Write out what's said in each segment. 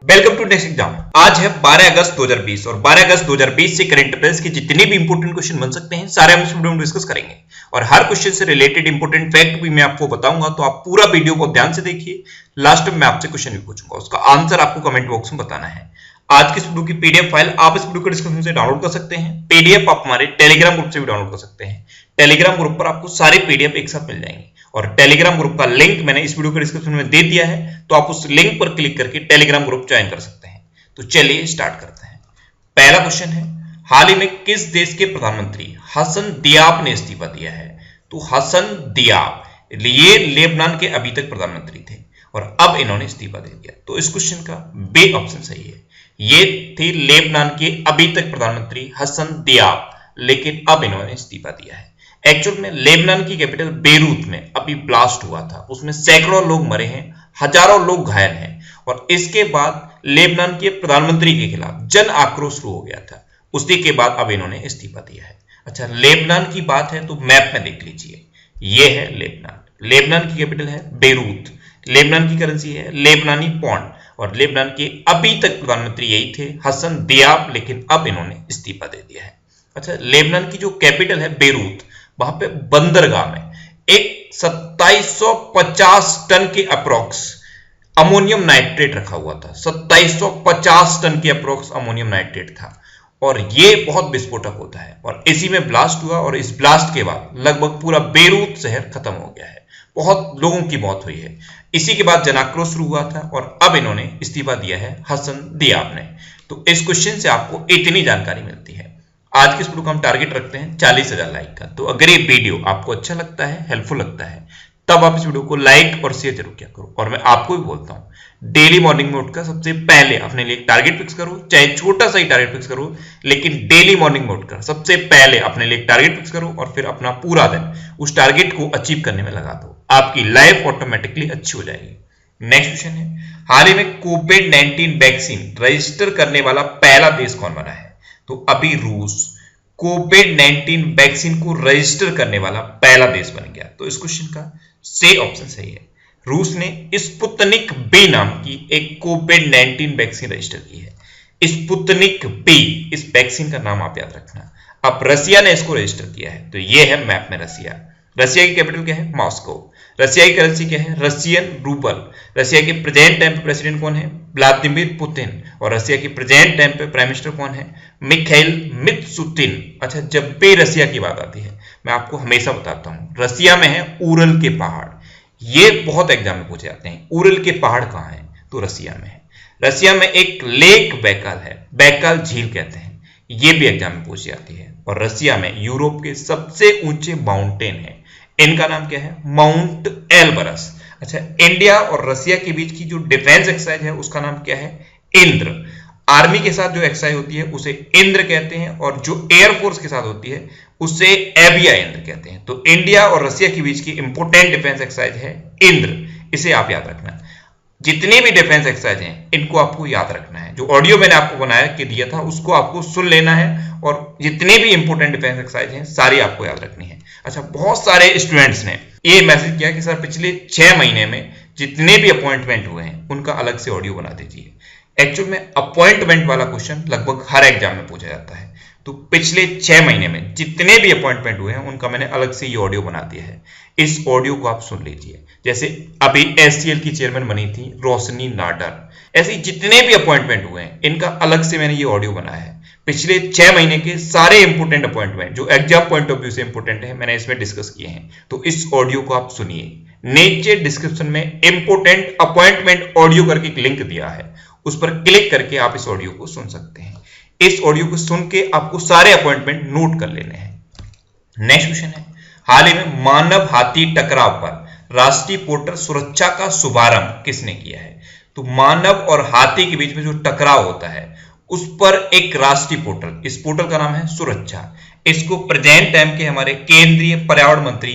Welcome to next exam. आज है 12 अगस्त 2020 और 12 अगस्त 2020 से करंट अफेयर्स के जितने भी इंपोर्टेंट क्वेश्चन बन सकते हैं सारे हम इस वीडियो में डिस्कस करेंगे और हर क्वेश्चन से रिलेटेड इंपोर्टेंट फैक्ट भी मैं आपको बताऊंगा, तो आप पूरा वीडियो को ध्यान से देखिए। लास्ट में मैं आपसे क्वेश्चन भी पूछूंगा, उसका आंसर आपको कमेंट बॉक्स में बताना है। आज की इस वीडियो की पीडीएफ फाइल आप इस वीडियो के डिस्क्रिप्शन से डाउनलोड कर सकते हैं। पीडीएफ आप हमारे टेलीग्राम ग्रुप से भी डाउनलोड कर सकते हैं। टेलीग्राम ग्रुप पर आपको सारे पीडीएफ एक साथ मिल जाएंगे और टेलीग्राम ग्रुप का लिंक मैंने इस वीडियो के डिस्क्रिप्शन में दे दिया है, तो आप उस लिंक पर क्लिक करके टेलीग्राम ग्रुप ज्वाइन कर सकते हैं। तो चलिए स्टार्ट करते हैं। पहला क्वेश्चन है, हाल ही में किस देश के प्रधानमंत्री हसन दियाब ने इस्तीफा दिया है? तो हसन दियाब ये लेबनान के अभी तक प्रधानमंत्री थे और अब इन्होंने इस्तीफा दे दिया। तो इस क्वेश्चन का बी ऑप्शन सही है। ये थे लेबनान के अभी तक प्रधानमंत्री हसन दियाब, लेकिन अब इन्होंने इस्तीफा दिया है। एक्चुअल में लेबनान की कैपिटल बेरूत में अभी ब्लास्ट हुआ था, उसमें सैकड़ों लोग मरे हैं, हजारों लोग घायल हैं और इसके बाद लेबनान के प्रधानमंत्री के खिलाफ जन आक्रोश शुरू हो गया था। उसी के बाद अब इन्होंने इस्तीफा दिया है। अच्छा, लेबनान की बात है तो मैप में देख लीजिए, ये है लेबनान। लेबनान की कैपिटल है बेरूत, लेबनान की करेंसी है लेबनानी पौंड और लेबनान के अभी तक प्रधानमंत्री यही थे हसन दियाब, लेकिन अब इन्होंने इस्तीफा दे दिया है। अच्छा, लेबनान की जो कैपिटल है बेरूत, वहां पे बंदरगाह में एक 2750 टन के अप्रोक्स अमोनियम नाइट्रेट रखा हुआ था। 2750 टन के अप्रोक्स अमोनियम नाइट्रेट था और ये बहुत विस्फोटक होता है और इसी में ब्लास्ट हुआ और इस ब्लास्ट के बाद लगभग पूरा बेरूत शहर खत्म हो गया है, बहुत लोगों की मौत हुई है। इसी के बाद जनाक्रोश शुरू हुआ था और अब इन्होंने इस्तीफा दिया है हसन दियाब ने। तो इस क्वेश्चन से आपको इतनी जानकारी मिलती है। आज के इस वीडियो का हम टारगेट रखते हैं 40,000 लाइक का। तो अगर ये वीडियो आपको अच्छा लगता है, हेल्पफुल लगता है, तब आप इस वीडियो को लाइक और शेयर जरूर किया करो। और मैं आपको भी बोलता हूं, डेली मॉर्निंग में उठकर सबसे पहले अपने लिए एक टारगेट फिक्स करो, चाहे छोटा सा ही टारगेट फिक्स करो, लेकिन डेली मॉर्निंग में उठकर सबसे पहले अपने लिए एक टारगेट फिक्स करो और फिर अपना पूरा दिन उस टारगेट को अचीव करने में लगा दो। आपकी लाइफ ऑटोमेटिकली अच्छी हो जाएगी। नेक्स्ट क्वेश्चन है, हाल ही में कोविड-19 वैक्सीन रजिस्टर करने वाला पहला देश कौन बना है? तो अभी रूस कोविड-19 वैक्सीन को रजिस्टर करने वाला पहला देश बन गया। तो इस क्वेश्चन का सी ऑप्शन सही है। रूस ने स्पुतनिक बी नाम की एक कोविड-19 वैक्सीन रजिस्टर की है। स्पुतनिक बी, इस वैक्सीन का नाम आप याद रखना। अब रसिया ने इसको रजिस्टर किया है, तो ये है मैप में रसिया। रसिया की कैपिटल क्या है? मॉस्को। रसिया की करेंसी क्या है? Russian rouble. रसिया के प्रेजेंट टाइम पे प्रेसिडेंट कौन है? Vladimir Putin. और रसिया की प्रेजेंट टाइम पे प्राइम मिनिस्टर कौन है? मिखाइल मित्सुतिन। अच्छा, जब भी रसिया की बात आती है मैं आपको हमेशा बताता हूं, रसिया में है उरल के पहाड़। ये बहुत एग्जाम में पूछे जाते हैं, उरल के पहाड़ कहां है? तो रसिया में है। रसिया में एक लेक बैकाल है, बैकाल झील कहते हैं, ये भी एग्जाम में पूछी जाती है। और रसिया में यूरोप के सबसे ऊंचे माउंटेन है, इनका नाम क्या है? माउंट एल्बरस। अच्छा, इंडिया और रसिया के बीच की जो डिफेंस एक्सरसाइज है उसका नाम क्या है? इंद्र। आर्मी के साथ जो एक्सरसाइज होती है उसे इंद्र कहते हैं और जो एयरफोर्स के साथ होती है उसे एविया इंद्र कहते हैं। तो इंडिया और रसिया के बीच की इंपोर्टेंट डिफेंस एक्सरसाइज है इंद्र, इसे आप याद रखना। जितनी भी डिफेंस एक्सरसाइज हैं इनको आपको याद रखना है। जो ऑडियो मैंने आपको बनाया के दिया था उसको आपको सुन लेना है और जितने भी इंपोर्टेंट डिफेंस एक्सरसाइज हैं सारी आपको याद रखनी है। अच्छा, बहुत सारे स्टूडेंट्स ने ये मैसेज किया कि सर पिछले 6 महीने में जितने भी अपॉइंटमेंट हुए हैं उनका अलग से ऑडियो बना दीजिए। एक्चुअल में अपॉइंटमेंट वाला क्वेश्चन लगभग हर एग्जाम में पूछा जाता है, तो पिछले 6 महीने में जितने भी अपॉइंटमेंट हुए हैं उनका मैंने अलग से ये ऑडियो बना दिया है। इस ऑडियो को आप सुन लीजिए। जैसे अभी एससीएल की चेयरमैन बनी थी रोशनी नाडर, ऐसे जितने भी अपॉइंटमेंट हुए हैं इनका अलग से मैंने ये ऑडियो बनाया है। पिछले 6 महीने के सारे इंपोर्टेंट अपॉइंटमेंट जो एग्जाम पॉइंट ऑफ व्यू से इंपोर्टेंट है मैंने इसमें डिस्कस किए हैं, तो इस ऑडियो को आप सुनिए। नीचे डिस्क्रिप्शन में इंपोर्टेंट अपॉइंटमेंट ऑडियो करके एक लिंक दिया है, उस पर क्लिक करके आप इस ऑडियो को सुन सकते हैं। इस ऑडियो को सुन के आपको सारे अपॉइंटमेंट नोट कर लेने हैं। नेक्स्ट क्वेश्चन है, हाल ही में मानव हाथी टकराव पर राष्ट्रीय पोर्टल सुरक्षा का शुभारंभ किसने किया है? तो मानव और हाथी के बीच में जो टकराव होता है उस पर एक राष्ट्रीय पोर्टल, इस पोर्टल का नाम है सुरक्षा। इसको प्रेजेंट टाइम के हमारे केंद्रीय पर्यावरण मंत्री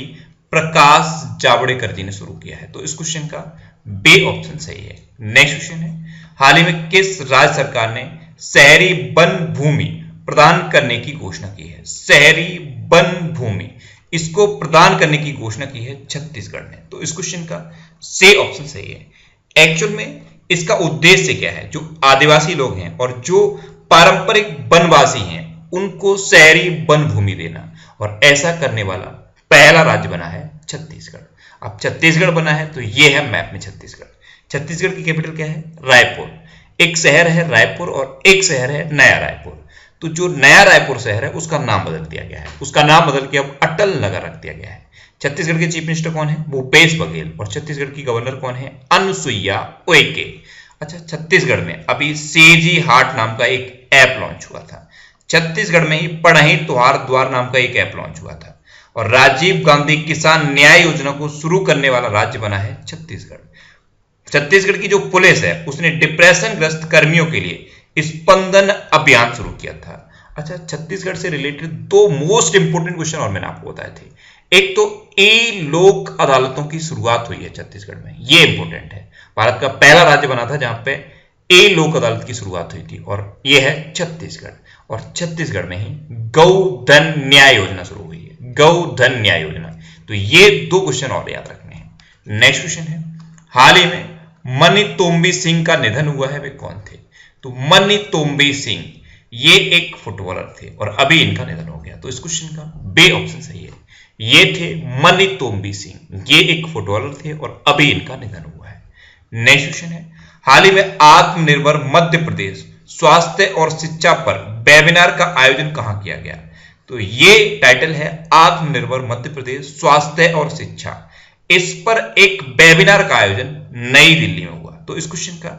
प्रकाश जावड़ेकर जी ने शुरू किया है। तो इस क्वेश्चन का बी ऑप्शन सही है। नेक्स्ट क्वेश्चन है, हाल ही में किस राज्य सरकार ने शहरी वन भूमि प्रदान करने की घोषणा की है? शहरी वन भूमि, इसको प्रदान करने की घोषणा की है छत्तीसगढ़ ने। तो इस क्वेश्चन का सी ऑप्शन सही है। एक्चुअल में इसका उद्देश्य क्या है? जो आदिवासी लोग हैं और जो पारंपरिक वनवासी हैं उनको शहरी वन भूमि देना, और ऐसा करने वाला पहला राज्य बना है छत्तीसगढ़। अब छत्तीसगढ़ बना है तो ये है मैप में छत्तीसगढ़। छत्तीसगढ़ की कैपिटल क्या है? रायपुर। एक शहर है रायपुर और एक शहर है नया रायपुर। तो जो नया रायपुर शहर है उसका नाम बदल दिया गया है, उसका नाम बदल के अब अटल नगर रख दिया गया है। छत्तीसगढ़ के चीफ मिनिस्टर कौन है? भूपेश बघेल। और छत्तीसगढ़ की गवर्नर कौन है? अनुसुईया उइके। अच्छा, छत्तीसगढ़ में अभी सेजी हाट नाम का एक ऐप लॉन्च हुआ था। छत्तीसगढ़ में ही पढ़ई तुहार द्वार नाम का एक ऐप लॉन्च हुआ था, और राजीव गांधी किसान न्याय योजना को शुरू करने वाला राज्य बना है छत्तीसगढ़। छत्तीसगढ़ की जो पुलिस है उसने डिप्रेशन ग्रस्त कर्मियों के लिए स्पंदन अभियान शुरू किया था। अच्छा, छत्तीसगढ़ से रिलेटेड दो मोस्ट इंपोर्टेंट क्वेश्चन और मैंने आपको बताए थे। एक तो ई लोक अदालतों की शुरुआत हुई है छत्तीसगढ़ में, ये इंपोर्टेंट है। भारत का पहला राज्य बना था जहां पे ए लोक अदालत की शुरुआत हुई थी, और ये है छत्तीसगढ़। और छत्तीसगढ़ में ही गौधन न्याय योजना शुरू हुई है, गौधन न्याय योजना। तो ये दो क्वेश्चन और याद रखने हैं। नेक्स्ट क्वेश्चन है, हाल ही में मनी तोम्बी सिंह का निधन हुआ है, वे कौन थे? तो मनी तोम्बी सिंह ये एक फुटबॉलर थे और अभी इनका निधन हो गया। तो इस क्वेश्चन का बे ऑप्शन सही है। ये थे मनी तोम्बी सिंह, ये एक फुटबॉलर थे और अभी इनका निधन हुआ है। नेक्स्ट क्वेश्चन है, हाल ही में आत्मनिर्भर मध्य प्रदेश स्वास्थ्य और शिक्षा पर वेबिनार का आयोजन कहां किया गया? तो ये टाइटल है आत्मनिर्भर मध्य प्रदेश स्वास्थ्य और शिक्षा। इस पर एक वेबिनार का आयोजन नई दिल्ली में हुआ। तो इस क्वेश्चन का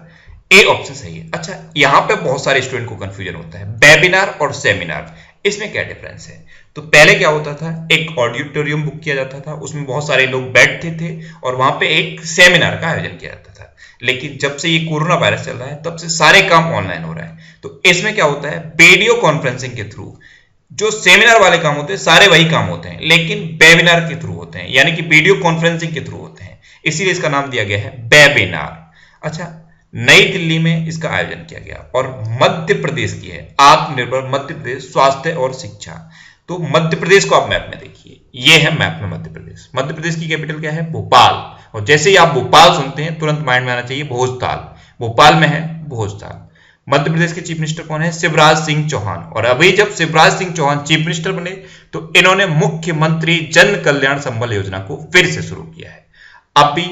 ए ऑप्शन सही है। अच्छा, यहां पे बहुत सारे स्टूडेंट को कंफ्यूजन होता है, वेबिनार और सेमिनार, इसमें क्या डिफरेंस है? तो पहले क्या होता था, एक ऑडिटोरियम बुक किया जाता था, उसमें बहुत सारे लोग बैठते थे और वहां पे एक सेमिनार का आयोजन किया जाता था। लेकिन जब से ये कोरोना वायरस चल रहा है तब से सारे काम ऑनलाइन हो रहा है। तो इसमें क्या होता है, वीडियो कॉन्फ्रेंसिंग के थ्रू जो सेमिनार वाले काम होते हैं सारे वही काम होते हैं, लेकिन वेबिनार के थ्रू होते हैं, यानी कि वीडियो कॉन्फ्रेंसिंग के थ्रू होते हैं, इसीलिए इसका नाम दिया गया है वेबिनार। अच्छा, नई दिल्ली में इसका आयोजन किया गया और मध्य प्रदेश की है आत्मनिर्भर मध्य प्रदेश स्वास्थ्य और शिक्षा। तो मध्य प्रदेश को आप मैप में देखिए, ये है मैप में मध्य प्रदेश। मध्य प्रदेश की कैपिटल क्या है? भोपाल। और जैसे ही आप भोपाल सुनते हैं तुरंत माइंड में आना चाहिए भोजताल। भोपाल में है भोजताल। मध्य प्रदेश के चीफ मिनिस्टर कौन है? शिवराज सिंह चौहान। और अभी जब शिवराज सिंह चौहान चीफ मिनिस्टर बने तो इन्होंने मुख्यमंत्री जन कल्याण संबल योजना को फिर से शुरू किया है। अभी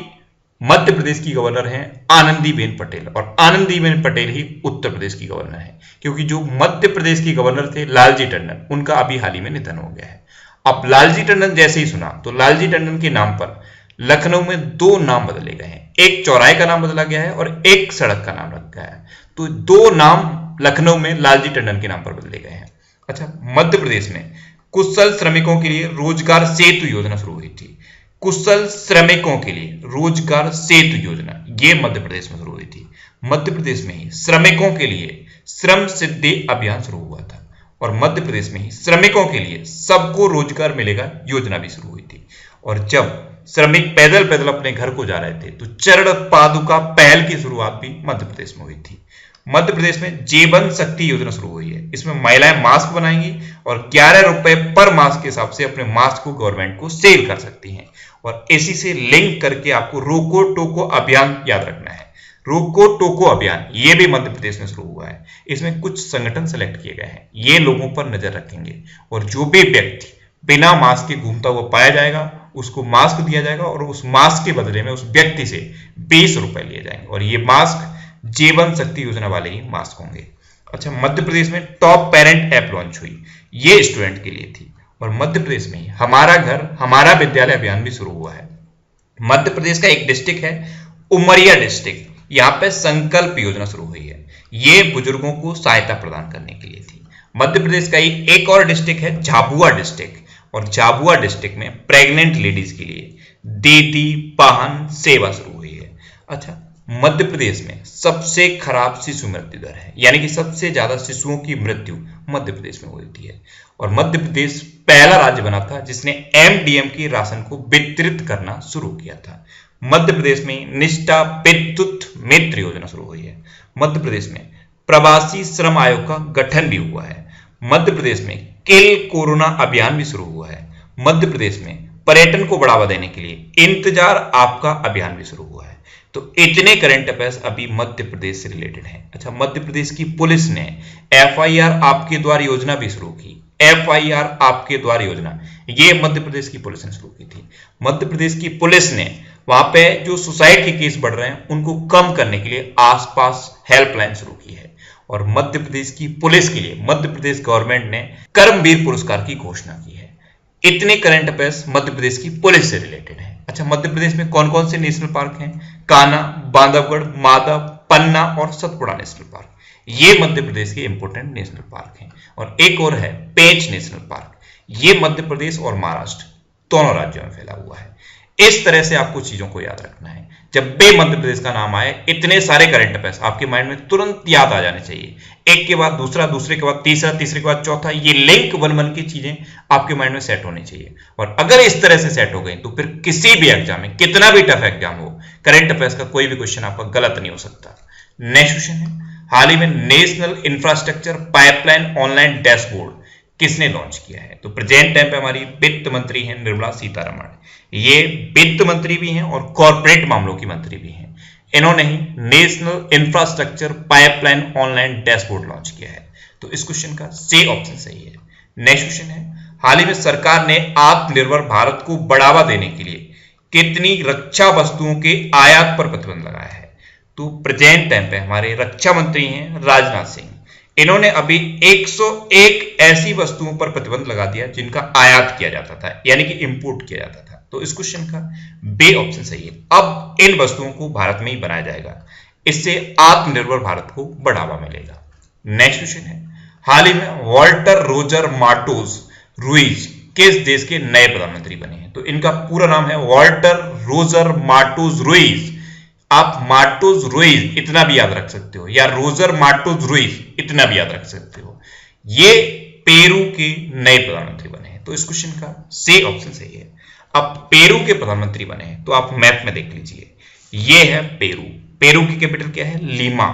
मध्य प्रदेश की गवर्नर हैं आनंदीबेन पटेल, और आनंदीबेन पटेल ही उत्तर प्रदेश की गवर्नर है, क्योंकि जो मध्य प्रदेश की गवर्नर थे लालजी टंडन, उनका अभी हाल ही में निधन हो गया है। अब लालजी टंडन जैसे ही सुना तो लालजी टंडन के नाम पर लखनऊ में दो नाम बदले गए हैं, एक चौराहे का नाम बदला गया है और एक सड़क का नाम रखा है। तो दो नाम लखनऊ में लालजी टंडन के नाम पर बदले गए हैं। अच्छा, मध्य प्रदेश में कुशल श्रमिकों के लिए रोजगार सेतु योजना शुरू हुई थी। कुशल श्रमिकों के लिए रोजगार सेतु योजना ये मध्य प्रदेश में शुरू हुई थी। मध्य प्रदेश में ही श्रमिकों के लिए श्रम सिद्धि अभियान शुरू हुआ था, और मध्य प्रदेश में ही श्रमिकों के लिए सबको रोजगार मिलेगा योजना भी शुरू हुई थी। और जब श्रमिक पैदल पैदल अपने घर को जा रहे थे तो चरण पादुका पहल की शुरुआत भी मध्य प्रदेश में हुई थी। मध्य प्रदेश में जीवन शक्ति योजना शुरू हुई है। इसमें महिलाएं मास्क बनाएंगी और 11 रुपए पर मास्क के हिसाब से अपने मास्क को गवर्नमेंट को सेल कर सकती हैं। और इसी से लिंक करके आपको रोको टोको अभियान याद रखना है। रोको टोको अभियान ये भी मध्य प्रदेश में शुरू हुआ है। इसमें कुछ संगठन सेलेक्ट किए गए हैं, ये लोगों पर नजर रखेंगे, और जो भी व्यक्ति बिना मास्क के घूमता हुआ पाया जाएगा उसको मास्क दिया जाएगा, और उस मास्क के बदले में उस व्यक्ति से 20 रुपए लिए जाएंगे, और ये मास्क जीवन शक्ति योजना वाले ही मास्क होंगे। अच्छा, मध्य प्रदेश में टॉप पेरेंट ऐप लॉन्च हुई, ये स्टूडेंट के लिए थी। और मध्य प्रदेश में ही हमारा घर हमारा विद्यालय अभियान भी शुरू हुआ है। मध्य प्रदेश का एक डिस्ट्रिक्ट है उमरिया डिस्ट्रिक्ट, यहाँ पे संकल्प योजना शुरू हुई है, ये बुजुर्गों को सहायता प्रदान करने के लिए थी। मध्य प्रदेश का एक और डिस्ट्रिक्ट है झाबुआ डिस्ट्रिक्ट, और झाबुआ डिस्ट्रिक्ट में प्रेग्नेंट लेडीज के लिए दीदी वाहन सेवा शुरू हुई है। अच्छा, मध्य प्रदेश में सबसे खराब शिशु मृत्यु दर है, यानी कि सबसे ज्यादा शिशुओं की मृत्यु मध्य प्रदेश में होती है। और मध्य प्रदेश पहला राज्य बना था जिसने एमडीएम की राशन को वितरित करना शुरू किया था। मध्य प्रदेश में निष्ठा विद्युत मित्र योजना शुरू हुई है। मध्य प्रदेश में प्रवासी श्रम आयोग का गठन भी हुआ है। मध्य प्रदेश में किल कोरोना अभियान भी शुरू हुआ है। मध्य प्रदेश में पर्यटन को बढ़ावा देने के लिए इंतजार आपका अभियान भी शुरू हुआ है। तो इतने करंट अफेयर्स अभी मध्य प्रदेश से रिलेटेड हैं। अच्छा, मध्य प्रदेश की पुलिस ने FIR आपके द्वार योजना भी शुरू की। FIR आपके द्वार योजना ये मध्य प्रदेश की पुलिस ने शुरू की थी। मध्य प्रदेश की पुलिस ने वहां पे जो सुसाइड के केस बढ़ रहे हैं उनको कम करने के लिए आसपास हेल्पलाइन शुरू की है। और मध्य प्रदेश की पुलिस के लिए मध्य प्रदेश गवर्नमेंट ने कर्मवीर पुरस्कार की घोषणा की है। इतने करंट अफेयर्स मध्य प्रदेश की पुलिस से रिलेटेड है। अच्छा, मध्य प्रदेश में कौन कौन से नेशनल पार्क हैं? कान्हा, बांधवगढ़, माधव, पन्ना और सतपुड़ा नेशनल पार्क, ये मध्य प्रदेश के इंपोर्टेंट नेशनल पार्क हैं। और एक और है पेंच नेशनल पार्क, ये मध्य प्रदेश और महाराष्ट्र दोनों राज्यों में फैला हुआ है। इस तरह से आपको चीजों को याद रखना है। जब भी मध्य प्रदेश का नाम आए इतने सारे करंट अफेयर्स आपके माइंड में तुरंत याद आ जाने चाहिए। एक के बाद दूसरा, दूसरे के बाद तीसरा, तीसरे के बाद चौथा, ये लिंक बन बन की चीजें आपके माइंड में सेट होनी चाहिए। और अगर इस तरह से सेट हो गई तो फिर किसी भी एग्जाम में, कितना भी टफ एग्जाम हो, करंट अफेयर्स का कोई भी क्वेश्चन आपका गलत नहीं हो सकता। नेक्स्ट क्वेश्चन है, हाल ही में national infrastructure pipeline online dashboard किसने लॉन्च किया है? तो प्रेजेंट टाइम पे हमारी वित्त मंत्री हैं निर्मला सीतारमण। ये वित्त मंत्री भी हैं और कॉर्पोरेट मामलों की मंत्री भी हैं। इन्होंने ही national infrastructure pipeline online dashboard launch किया है। तो इस क्वेश्चन का सी ऑप्शन सही है। नेक्स्ट क्वेश्चन है, हाल ही में सरकार ने आत्मनिर्भर भारत को बढ़ावा देने के लिए कितनी रक्षा वस्तुओं के आयात पर प्रतिबंध लगाया है? तो प्रेजेंट टाइम पे हमारे रक्षा मंत्री हैं राजनाथ सिंह। इन्होंने अभी 101 ऐसी वस्तुओं पर प्रतिबंध लगा दिया जिनका आयात किया जाता था, यानी कि इंपोर्ट किया जाता था। तो इस क्वेश्चन का बी ऑप्शन सही है। अब इन वस्तुओं को भारत में ही बनाया जाएगा, इससे आत्मनिर्भर भारत को बढ़ावा मिलेगा। नेक्स्ट क्वेश्चन है, हाल ही में वॉल्टर रोजर मार्टोज रुइज किस देश के नए प्रधानमंत्री बने हैं? तो इनका पूरा नाम है वॉल्टर रोजर मार्टोज रुइज। आप मार्टोज रुइज इतना भी याद रख सकते हो, या रोजर मार्टोज रुइज इतना भी याद रख सकते हो। ये पेरू के नए प्रधानमंत्री बने हैं। तो इस क्वेश्चन का सी ऑप्शन सही है। अब पेरू के प्रधानमंत्री बने हैं तो आप मैप में देख लीजिए, ये है पेरू। पेरू की कैपिटल क्या है? लीमा।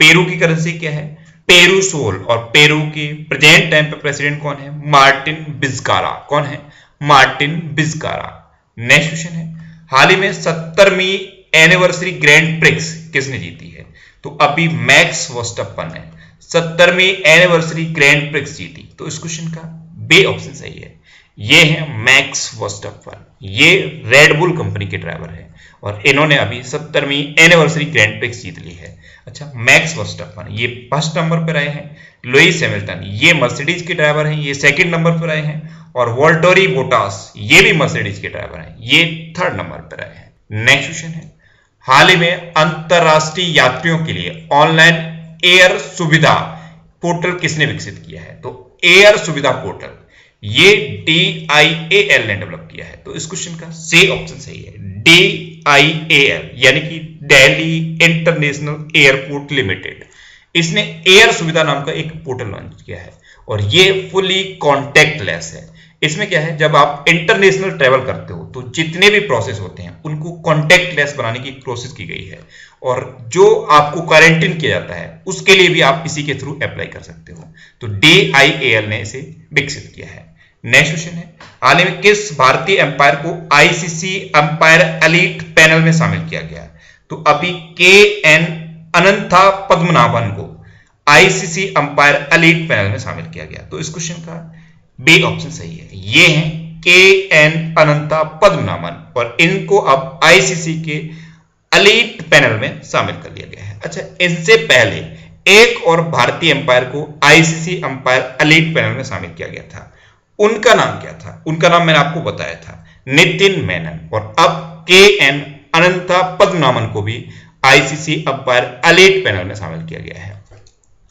पेरू की करेंसी क्या है? Peru sol. और पेरू के प्रेजेंट टाइम पे प्रेसिडेंट कौन है? Martin Vizcarra. कौन है? मार्टिन विज़कारा। नेक्स्ट क्वेश्चन है, हाल ही में 70वीं एनिवर्सरी ग्रैंड प्रिक्स किसने जीती है? तो अभी मैक्स वर्स्टैपन ने 70वीं एनिवर्सरी ग्रैंड प्रिक्स जीती। तो इस क्वेश्चन का बी ऑप्शन सही है। ये है मैक्स वर्स्टैपन। ये रेड बुल कंपनी के ड्राइवर हैं और इन्होंने अभी 70वीं एनिवर्सरी ग्रैंड प्रिक्स जीत ली है। अच्छा, मैक्स वर्स्टैपन ये फर्स्ट नंबर पर आए हैं। लुइस हैमिल्टन ये मर्सिडीज के ड्राइवर हैं, ये सेकंड नंबर पर आए हैं। और वॉल्टेरी बोटास ये भी मर्सिडीज के ड्राइवर हैं, ये थर्ड नंबर पर आए हैं। नेक्स्ट क्वेश्चन है, हाल ही में अंतरराष्ट्रीय यात्रियों के लिए ऑनलाइन एयर सुविधा पोर्टल किसने विकसित किया है? तो एयर सुविधा पोर्टल ये DIAL ने डेवलप किया है। तो इस क्वेश्चन का सी ऑप्शन सही है। DIAL यानी कि दिल्ली इंटरनेशनल एयरपोर्ट लिमिटेड, इसने एयर सुविधा नाम का एक पोर्टल लॉन्च किया है और ये फुली कॉन्टैक्टलेस है। इसमें क्या है, जब आप इंटरनेशनल ट्रेवल करते हो तो जितने भी प्रोसेस होते हैं उनको कॉन्टैक्टलेस बनाने की कोशिश की गई है और जो आपको क्वारंटीन किया जाता है उसके लिए भी आप इसी के थ्रू अप्लाई कर सकते हो। तो DIAL ने इसे विकसित किया है। नेक्स्ट क्वेश्चन है, हाल ही में किस भारतीय अंपायर को ICC अंपायर एलीट पैनल में शामिल किया गया? तो अभी KN अनंथा पद्मनाभन को ICC अंपायर एलीट पैनल में शामिल किया गया। तो इस क्वेश्चन का बी ऑप्शन सही है। ये हैं KN अनंता पद्मनाभन और इनको अब ICC के एलीट पैनल में शामिल कर लिया गया है। अच्छा, इनसे पहले एक और भारतीय अंपायर को ICC अंपायर एलीट पैनल में शामिल किया गया था। उनका नाम क्या था? उनका नाम मैंने आपको बताया था, नितिन मेनन। और अब KN अनंता पद्मनाभन को भी ICC अंपायर एलीट पैनल में शामिल किया गया है।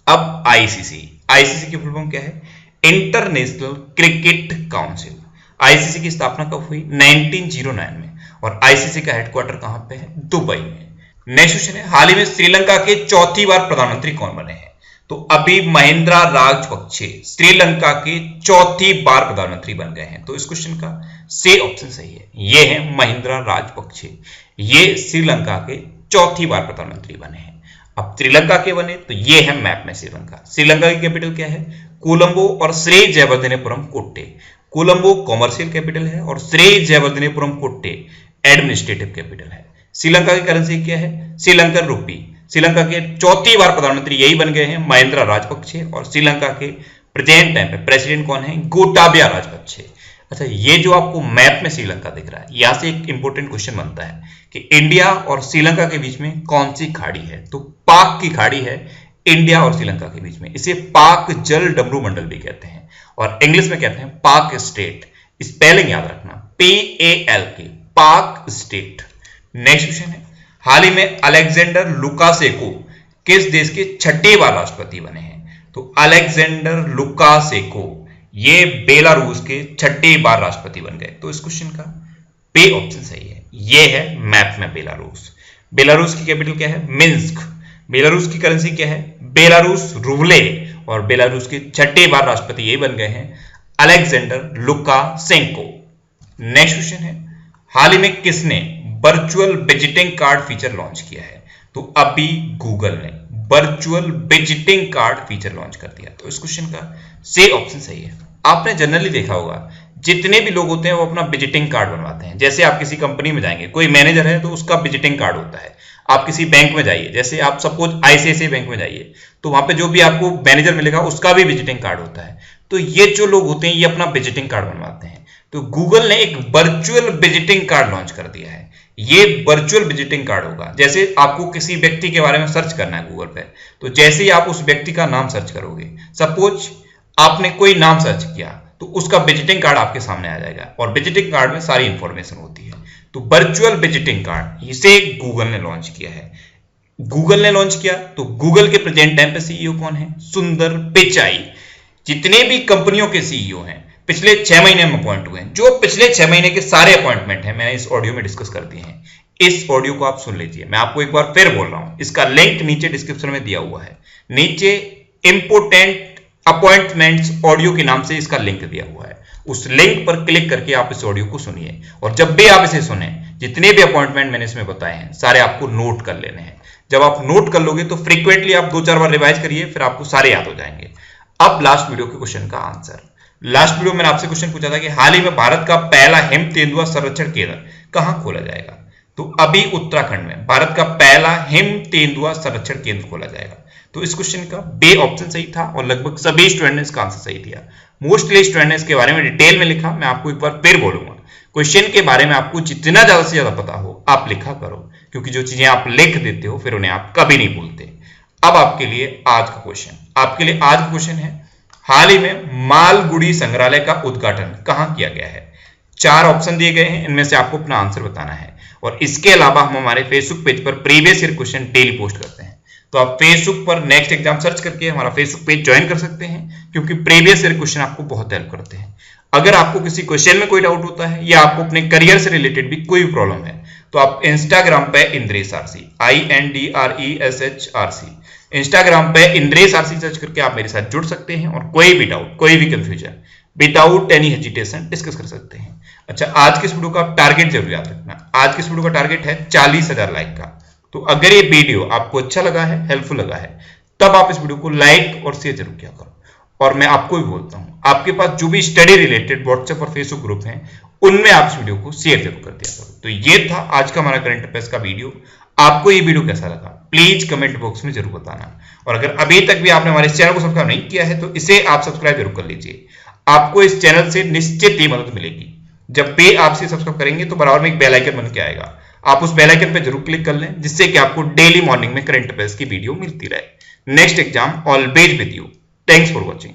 अब ICC की फुल फॉर्म क्या है? International cricket council. ICC की स्थापना कब हुई? 1909 में। और ICC का हेडक्वार्टर कहां पे है? दुबई में। नेक्स्ट क्वेश्चन है, हाल ही में श्रीलंका के चौथी बार प्रधानमंत्री कौन बने हैं? तो अभी महिंद्रा राजपक्षे श्रीलंका के चौथी बार प्रधानमंत्री बन गए हैं। तो इस क्वेश्चन का सी ऑप्शन सही है। ये है महिंद्रा राजपक्षे, ये श्रीलंका के चौथी बार प्रधानमंत्री बने हैं। अब श्रीलंका के बने तो ये है मैप में श्रीलंका। श्रीलंका की कैपिटल क्या है? कोलंबो और श्री जयवर्धनेपुरम कोट्टे। कोलंबो कॉमर्शियल कैपिटल है और श्री जयवर्धनेपुरम कोट्टे एडमिनिस्ट्रेटिव कैपिटल है। श्रीलंका की करेंसी क्या है? श्रीलंकन रुपी। श्रीलंका के चौथी बार प्रधानमंत्री यही बन गए हैं, महिंद्रा राजपक्षे, और श्रीलंका के प्रेजेंट टाइम पे प्रेसिडेंट कौन है? गोटाबया राजपक्षे। अच्छा, ये जो आपको मैप में श्रीलंका दिख रहा है, यहां से एक इंपॉर्टेंट क्वेश्चन बनता है कि इंडिया और श्रीलंका के बीच में कौन सी खाड़ी है? तो पाक की खाड़ी है इंडिया और श्रीलंका के बीच में। इसे पाक जल डमरू मंडल भी कहते हैं और इंग्लिश में कहते हैं पाक स्टेट। स्पेलिंग याद रखना, PALK, पाक स्टेट। नेक्स्ट क्वेश्चन है, हाल ही में अलेक्जेंडर लुकाशेंको किस देश के छठी बार राष्ट्रपति बने हैं? तो अलेक्जेंडर लुकाशेंको ये बेलारूस के छठी बार राष्ट्रपति बन गए। तो इस क्वेश्चन का बी ऑप्शन सही है। ये है मैप में बेलारूस। बेलारूस की कैपिटल क्या है? मिन्स्क। बेलारूस की करेंसी क्या है? बेलारूस रूबले। और बेलारूस के छठे बार राष्ट्रपति ये बन गए हैं अलेक्जेंडर लुकाशेंको। नेक्स्ट क्वेश्चन है, हाल ही में किसने virtual visiting card feature launch किया है? तो अभी गूगल ने virtual visiting card feature launch कर दिया। तो इस क्वेश्चन का सी ऑप्शन सही है। आपने जनरली देखा होगा जितने भी लोग होते हैं वो अपना विजिटिंग कार्ड बनवाते हैं। जैसे आप किसी कंपनी में जाएंगे, कोई मैनेजर है तो उसका विजिटिंग कार्ड होता है। आप किसी बैंक में जाइए, जैसे आप सपोज ICICI बैंक में जाइए, तो वहां पे जो भी आपको मैनेजर मिलेगा उसका भी विजिटिंग कार्ड होता है। तो ये जो लोग होते हैं ये अपना विजिटिंग कार्ड बनवाते हैं। तो गूगल ने एक वर्चुअल विजिटिंग कार्ड लॉन्च कर दिया है। ये वर्चुअल विजिटिंग कार्ड होगा। जैसे आपको किसी व्यक्ति के बारे में सर्च करना है गूगल पे, तो जैसे ही आप उस व्यक्ति का नाम सर्च करोगे, सपोज आपने कोई नाम सर्च किया, तो उसका विजिटिंग कार्ड आपके सामने आ जाएगा और विजिटिंग कार्ड में सारी इंफॉर्मेशन होती है। तो वर्चुअल विजिटिंग कार्ड इसे गूगल ने लॉन्च किया है। गूगल ने लॉन्च किया तो गूगल के प्रेजेंट टाइम पे CEO कौन है? सुंदर पिचाई। जितने भी कंपनियों के CEO हैं पिछले 6 महीने में अपॉइंट हुए हैं, जो पिछले 6 महीने के सारे अपॉइंटमेंट हैं मैंने इस ऑडियो में डिस्कस कर दिए हैं। इस ऑडियो को आप सुन लीजिए। मैं आपको एक बार फिर बोल रहा हूं, इसका लिंक नीचे डिस्क्रिप्शन में दिया हुआ है। नीचे इंपोर्टेंट अपॉइंटमेंट्स ऑडियो के नाम से इसका लिंक दिया हुआ है। उस लिंक पर क्लिक करके आप इस ऑडियो को सुनिए और जब भी आप इसे सुने, जितने भी अपॉइंटमेंट मैंने इसमें बताए हैं सारे आपको नोट कर लेने हैं। जब आप नोट कर लोगे तो फ्रीक्वेंटली आप 2-4 बार रिवाइज करिए, फिर आपको सारे याद हो जाएंगे। अब लास्ट वीडियो के क्वेश्चन का आंसर। लास्ट वीडियो में मैंने आपसे क्वेश्चन पूछा था कि हाल ही में भारत का पहला हिम तेंदुआ संरक्षण केंद्र कहां खोला जाएगा? तो अभी उत्तराखंड में भारत का पहला हिम तेंदुआ संरक्षण केंद्र खोला जाएगा। तो इस क्वेश्चन का बी ऑप्शन सही था और लगभग सभी स्टूडेंट ने इसका आंसर सही दिया। मोस्टली स्टूडेंट ने इसके बारे में डिटेल में लिखा। मैं आपको एक बार फिर बोलूंगा, क्वेश्चन के बारे में आपको जितना ज्यादा से ज्यादा पता हो आप लिखा करो, क्योंकि जो चीजें आप लिख देते हो फिर उन्हें आप कभी नहीं भूलते। अब आपके लिए आज का क्वेश्चन है, हाल ही में मालगुडी संग्रहालय का उद्घाटन कहां किया गया है? 4 ऑप्शन दिए गए हैं, इनमें से आपको अपना आंसर बताना है। और इसके अलावा हम हमारे फेसबुक पेज पर previous year question daily post करते हैं, तो आप फेसबुक पर नेक्स्ट एग्जाम सर्च करके हमारा फेसबुक पेज ज्वाइन कर सकते हैं, क्योंकि प्रीवियस ईयर क्वेश्चन आपको बहुत हेल्प करते हैं। अगर आपको किसी क्वेश्चन में कोई डाउट होता है या आपको अपने करियर से रिलेटेड भी कोई प्रॉब्लम है, तो आप इंस्टाग्राम पे इंद्रेश आरसी INDRESH इंस्टाग्राम पे इंद्रेश आरसी सर्च करके आप मेरे साथ जुड़ सकते हैं और कोई भी डाउट, कोई भी confusion without any hesitation discuss कर सकते हैं। अच्छा, आज के इस वीडियो का टारगेट जरूर याद रखना। आज के इस वीडियो का टारगेट है 40,000 लाइक का। तो अगर ये वीडियो आपको अच्छा लगा है, हेल्पफुल लगा है, तब आप इस वीडियो को लाइक और शेयर जरूर किया करो। और मैं आपको भी बोलता हूं, आपके पास जो भी स्टडी रिलेटेड व्हाट्सएप और फेसबुक ग्रुप हैं, उनमें आप इस वीडियो को शेयर जरूर कर दिया करो। तो ये था आज का हमारा करंट अफेयर्स का वीडियो। आपको ये वीडियो कैसा लगा प्लीज कमेंट बॉक्स में जरूर बताना। और अगर अभी तक भी आपने हमारे चैनल को सब्सक्राइब नहीं किया है तो इसे आप सब्सक्राइब जरूर कर लीजिए। आपको इस चैनल से निश्चित ही मदद मिलेगी। जब भी आप इसे सब्सक्राइब करेंगे तो बराबर में एक बेल आइकन बन के आएगा, आप उस बेल आइकन पे जरूर क्लिक कर लें, जिससे कि आपको डेली मॉर्निंग में करंट अफेयर्स की वीडियो मिलती रहे। Next exam always with you. Thanks for watching.